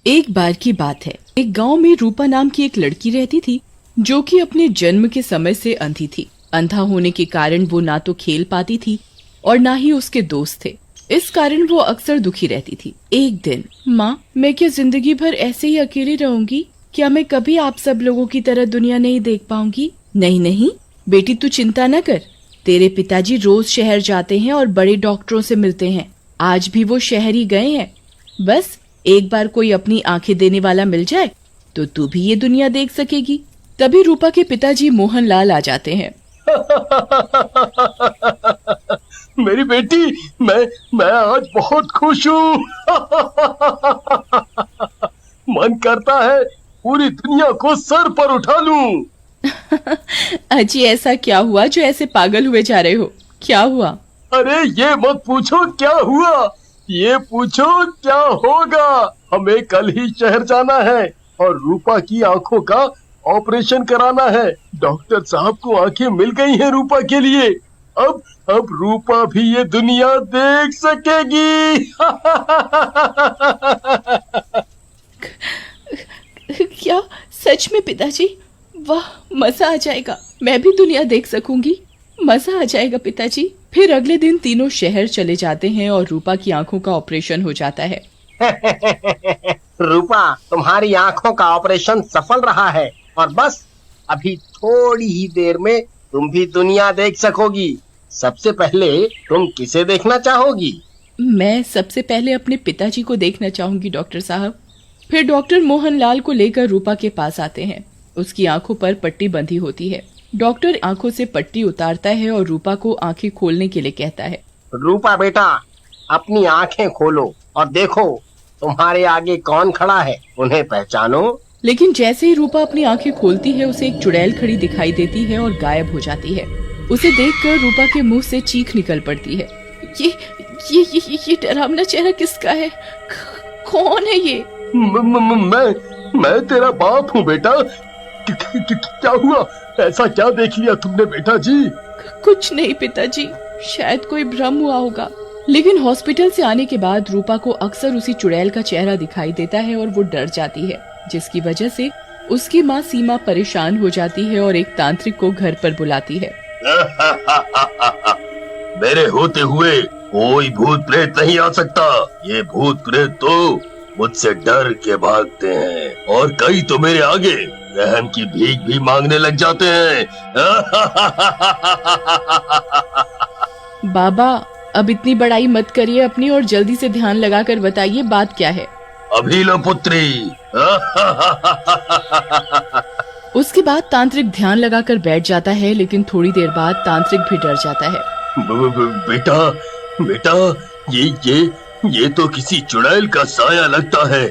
एक बार की बात है, एक गांव में रूपा नाम की एक लड़की रहती थी जो कि अपने जन्म के समय से अंधी थी। अंधा होने के कारण वो ना तो खेल पाती थी और ना ही उसके दोस्त थे। इस कारण वो अक्सर दुखी रहती थी। एक दिन, माँ, मैं क्या जिंदगी भर ऐसे ही अकेली रहूंगी? क्या मैं कभी आप सब लोगों की तरह दुनिया नहीं देख पाऊंगी? नहीं नहीं बेटी, तू चिंता न कर। तेरे पिताजी रोज शहर जाते हैं और बड़े डॉक्टरों से मिलते हैं। आज भी वो शहर ही गए हैं। बस एक बार कोई अपनी आंखें देने वाला मिल जाए तो तू भी ये दुनिया देख सकेगी। तभी रूपा के पिताजी मोहनलाल आ जाते हैं। मेरी बेटी, मैं आज बहुत खुश हूँ। मन करता है पूरी दुनिया को सर पर उठा लूं। अजी, ऐसा क्या हुआ जो ऐसे पागल हुए जा रहे हो? क्या हुआ? अरे ये मत पूछो क्या हुआ, ये पूछो क्या होगा। हमें कल ही शहर जाना है और रूपा की आंखों का ऑपरेशन कराना है। डॉक्टर साहब को आंखें मिल गई हैं रूपा के लिए। अब रूपा भी ये दुनिया देख सकेगी। क्या सच में पिताजी? वाह, मजा आ जाएगा। मैं भी दुनिया देख सकूंगी। मजा आ जाएगा पिताजी। फिर अगले दिन तीनों शहर चले जाते हैं और रूपा की आंखों का ऑपरेशन हो जाता है। रूपा, तुम्हारी आंखों का ऑपरेशन सफल रहा है और बस अभी थोड़ी ही देर में तुम भी दुनिया देख सकोगी। सबसे पहले तुम किसे देखना चाहोगी? मैं सबसे पहले अपने पिताजी को देखना चाहूंगी डॉक्टर साहब। फिर डॉक्टर मोहनलाल को लेकर रूपा के पास आते हैं। उसकी आंखों पर पट्टी बंधी होती है। डॉक्टर आंखों से पट्टी उतारता है और रूपा को आंखें खोलने के लिए कहता है। रूपा बेटा, अपनी आंखें खोलो और देखो तुम्हारे आगे कौन खड़ा है, उन्हें पहचानो। लेकिन जैसे ही रूपा अपनी आंखें खोलती है, उसे एक चुड़ैल खड़ी दिखाई देती है और गायब हो जाती है। उसे देखकर रूपा के मुंह से चीख निकल पड़ती है। ये डरावना चेहरा किसका है? कौन है ये? मैं तेरा बाप हूँ बेटा। क्या हुआ? ऐसा क्या देख लिया तुमने बेटा जी? कुछ नहीं पिताजी, शायद कोई भ्रम हुआ होगा। लेकिन हॉस्पिटल से आने के बाद रूपा को अक्सर उसी चुड़ैल का चेहरा दिखाई देता है और वो डर जाती है, जिसकी वजह से उसकी माँ सीमा परेशान हो जाती है और एक तांत्रिक को घर पर बुलाती है। मेरे होते हुए कोई भूत प्रेत नहीं आ सकता। ये भूत प्रेत तो मुझसे डर के भागते हैं और कई तो मेरे आगे रहम की भीख भी मांगने लग जाते हैं। बाबा, अब इतनी बड़ाई मत करिए अपनी और जल्दी से ध्यान लगाकर बताइए बात क्या है। अभी लो पुत्री। उसके बाद तांत्रिक ध्यान लगाकर बैठ जाता है, लेकिन थोड़ी देर बाद तांत्रिक भी डर जाता है। बेटा, ये तो किसी चुड़ैल का साया लगता है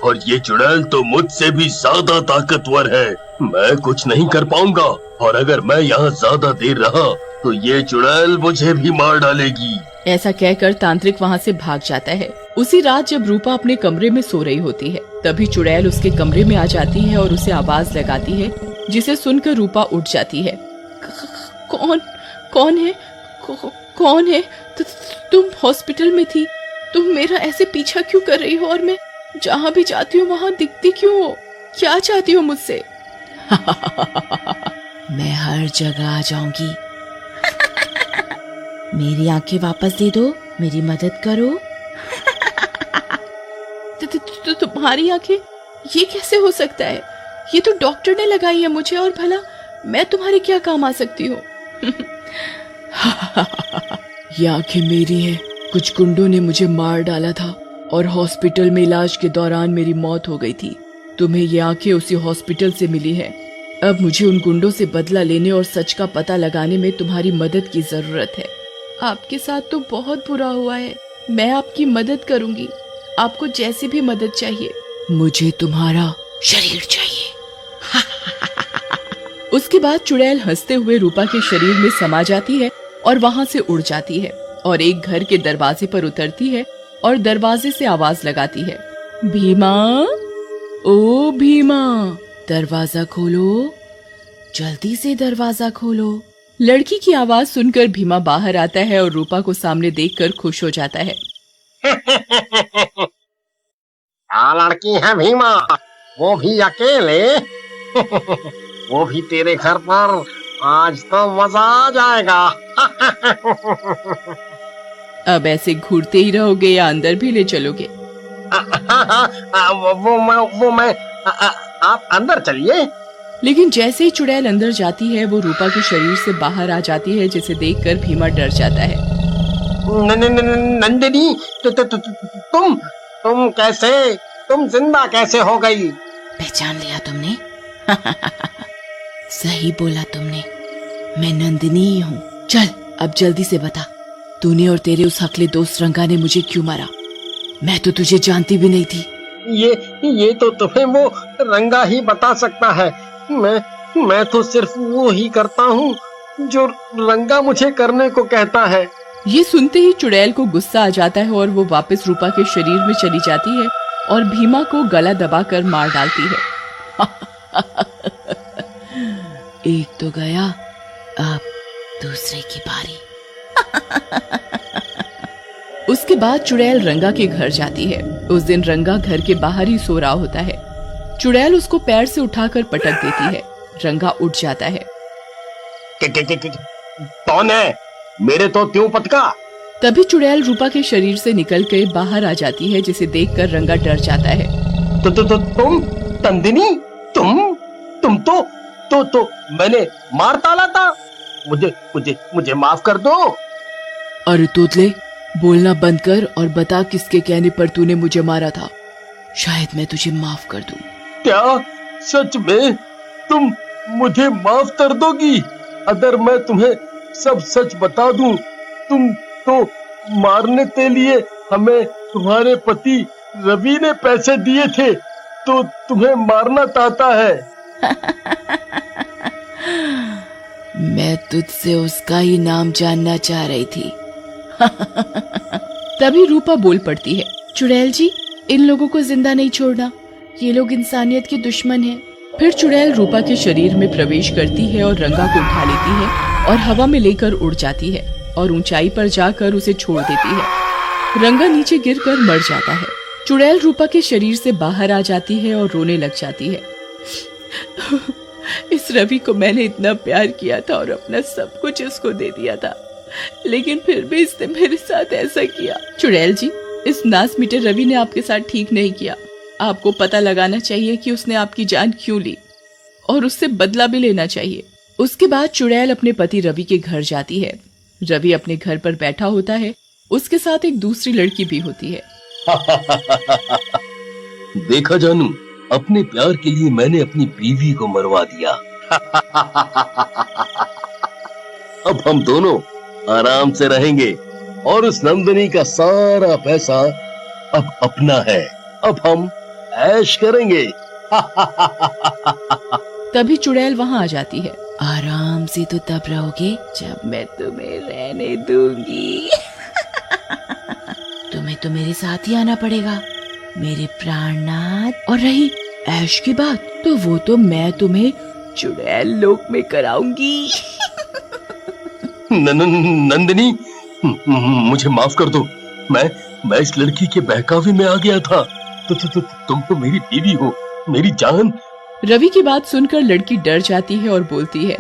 और ये चुड़ैल तो मुझसे भी ज्यादा ताकतवर है। मैं कुछ नहीं कर पाऊंगा और अगर मैं यहाँ ज्यादा देर रहा तो ये चुड़ैल मुझे भी मार डालेगी। ऐसा कहकर तांत्रिक वहाँ से भाग जाता है। उसी रात जब रूपा अपने कमरे में सो रही होती है, तभी चुड़ैल उसके कमरे में आ जाती है और उसे आवाज लगाती है, जिसे सुनकर रूपा उठ जाती है। कौन है? तुम हॉस्पिटल में थी? तुम मेरा ऐसे पीछा क्यों कर रही हो और मैं जहाँ भी जाती हूँ वहाँ दिखती क्यों हो? क्या चाहती हो मुझसे? मैं हर जगह आ जाऊंगी। मेरी आंखें वापस दे दो, मेरी मदद करो। तुम्हारी आंखें? ये कैसे हो सकता है? ये तो डॉक्टर ने लगाई है मुझे, और भला मैं तुम्हारे क्या काम आ सकती हूँ? ये आंखें मेरी हैं। कुछ गुंडों ने मुझे मार डाला था और हॉस्पिटल में इलाज के दौरान मेरी मौत हो गई थी। तुम्हें ये आंखें उसी हॉस्पिटल से मिली है। अब मुझे उन गुंडों से बदला लेने और सच का पता लगाने में तुम्हारी मदद की जरूरत है। आपके साथ तो बहुत बुरा हुआ है। मैं आपकी मदद करूंगी। आपको जैसी भी मदद चाहिए। मुझे तुम्हारा शरीर चाहिए। उसके बाद चुड़ैल हंसते हुए रूपा के शरीर में समा जाती है और वहां से उड़ जाती है और एक घर के दरवाजे पर उतरती है और दरवाजे से आवाज लगाती है। भीमा, ओ भीमा, दरवाजा खोलो, जल्दी से दरवाजा खोलो। लड़की की आवाज सुनकर भीमा बाहर आता है और रूपा को सामने देखकर खुश हो जाता है। क्या लड़की है भीमा, वो भी अकेले। वो भी तेरे घर पर, आज तो मजा आ जाएगा। अब ऐसे घूरते ही रहोगे या अंदर भी ले चलोगे? वो मैं आप अंदर चलिए। लेकिन जैसे ही चुड़ैल अंदर जाती है वो रूपा के शरीर से बाहर आ जाती है, जिसे देखकर भीमा डर जाता है। नंदिनी, तुम कैसे, तुम जिंदा कैसे हो गई? पहचान लिया तुमने? सही बोला तुमने, मैं नंदिनी ही हूँ। चल अब जल्दी से बता, तूने और तेरे उस हकले दोस्त रंगा ने मुझे क्यों मारा? मैं तो तुझे जानती भी नहीं थी। ये तो तुम्हें वो रंगा ही बता सकता है। मैं तो सिर्फ वो ही करता हूँ जो रंगा मुझे करने को कहता है। ये सुनते ही चुड़ैल को गुस्सा आ जाता है और वो वापस रूपा के शरीर में चली जाती है और भीमा को गला दबाकर मार डालती है। एक तो गया, अब दूसरे की बारी। उसके बाद चुड़ैल रंगा के घर जाती है। उस दिन रंगा घर के बाहर ही सो रहा होता है। चुड़ैल उसको पैर से उठाकर पटक देती है। रंगा उठ जाता है। कौन है? मेरे तो त्यों पटका? तभी चुड़ैल रूपा के शरीर से निकल कर बाहर आ जाती है, जिसे देखकर रंगा डर जाता है। तुम नंदिनी, तुम तो मैंने मार डाला था। मुझे माफ कर दो। अरे तोतले, बोलना बंद कर और बता किसके कहने पर तूने मुझे मारा था। शायद मैं तुझे माफ कर दूं। क्या सच में तुम मुझे माफ कर दोगी? अगर मैं तुम्हें सब सच बता दूं, तुम तो मारने के लिए हमें तुम्हारे पति रवि ने पैसे दिए थे, तो तुम्हें मारना चाहता है। मैं तुझसे उसका ही नाम जानना चाह रही थी। तभी रूपा बोल पड़ती है। चुड़ैल जी, इन लोगों को जिंदा नहीं छोड़ना, ये लोग इंसानियत के दुश्मन हैं। फिर चुड़ैल रूपा के शरीर में प्रवेश करती है और रंगा को उठा लेती है और हवा में लेकर उड़ जाती है और ऊंचाई पर जाकर उसे छोड़ देती है। रंगा नीचे गिरकर मर जाता है। चुड़ैल रूपा के शरीर से बाहर आ जाती है और रोने लग जाती है। इस रवि को मैंने इतना प्यार किया था और अपना सब कुछ इसको दे दिया था, लेकिन फिर भी इसने मेरे साथ ऐसा किया। चुड़ैल जी, इस नास मीटे रवि ने आपके साथ ठीक नहीं किया। आपको पता लगाना चाहिए कि उसने आपकी जान क्यों ली और उससे बदला भी लेना चाहिए। उसके बाद चुड़ैल अपने पति रवि के घर जाती है। रवि अपने घर पर बैठा होता है। उसके साथ एक दूसरी लड़की भी होती है। देखा जानू, अपने प्यार के लिए मैंने अपनी बीवी को मरवा दिया। अब हम दोनों आराम से रहेंगे और उस नंदिनी का सारा पैसा अब अपना है। अब हम ऐश करेंगे। तभी चुड़ैल वहाँ आ जाती है। आराम से तो तब रहोगे जब मैं तुम्हें रहने दूंगी। तुम्हें तो मेरे साथ ही आना पड़ेगा, मेरे प्राणनाथ। और रही ऐश की बात, तो वो तो मैं तुम्हें चुड़ैल लोक में कराऊंगी। नंदिनी, मुझे माफ कर दो। मैं इस लड़की के बहकावे में आ गया था। तुम तो मेरी बीवी हो, मेरी जान। रवि की बात सुनकर लड़की डर जाती है और बोलती है,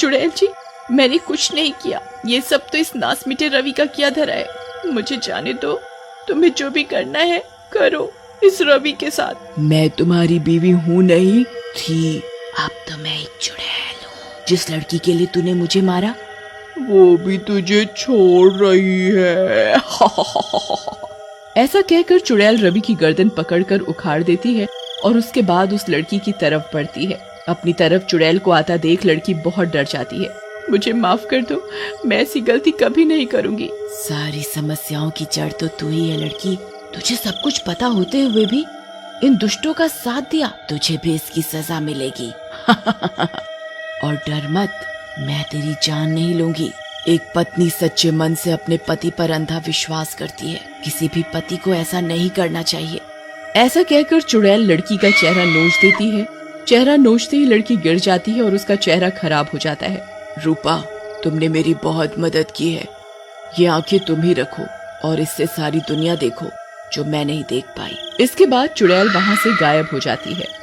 चुड़ैल जी, मैंने कुछ नहीं किया। ये सब तो इस नास मीठे रवि का किया धरा है। मुझे जाने दो, तुम्हें जो भी करना है करो इस रवि के साथ। मैं तुम्हारी बीवी हूँ नहीं थी, अब तो मैं एक चुड़ैल हूँ। जिस लड़की के लिए तूने मुझे मारा, वो भी तुझे छोड़ रही है। ऐसा कहकर चुड़ैल रवि की गर्दन पकड़कर उखाड़ देती है और उसके बाद उस लड़की की तरफ बढ़ती है। अपनी तरफ चुड़ैल को आता देख लड़की बहुत डर जाती है। मुझे माफ कर दो, मैं ऐसी गलती कभी नहीं करूंगी। सारी समस्याओं की जड़ तो तू ही है लड़की। तुझे सब कुछ पता होते हुए भी इन दुष्टों का साथ दिया, तुझे भी इसकी सजा मिलेगी। और डर मत, मैं तेरी जान नहीं लूंगी। एक पत्नी सच्चे मन से अपने पति पर अंधा विश्वास करती है। किसी भी पति को ऐसा नहीं करना चाहिए। ऐसा कहकर चुड़ैल लड़की का चेहरा नोच देती है। चेहरा नोचते ही लड़की गिर जाती है और उसका चेहरा खराब हो जाता है। रूपा, तुमने मेरी बहुत मदद की है। ये आंखें तुम ही रखो और इससे सारी दुनिया देखो जो मैं नहीं देख पाई। इसके बाद चुड़ैल वहाँ से गायब हो जाती है।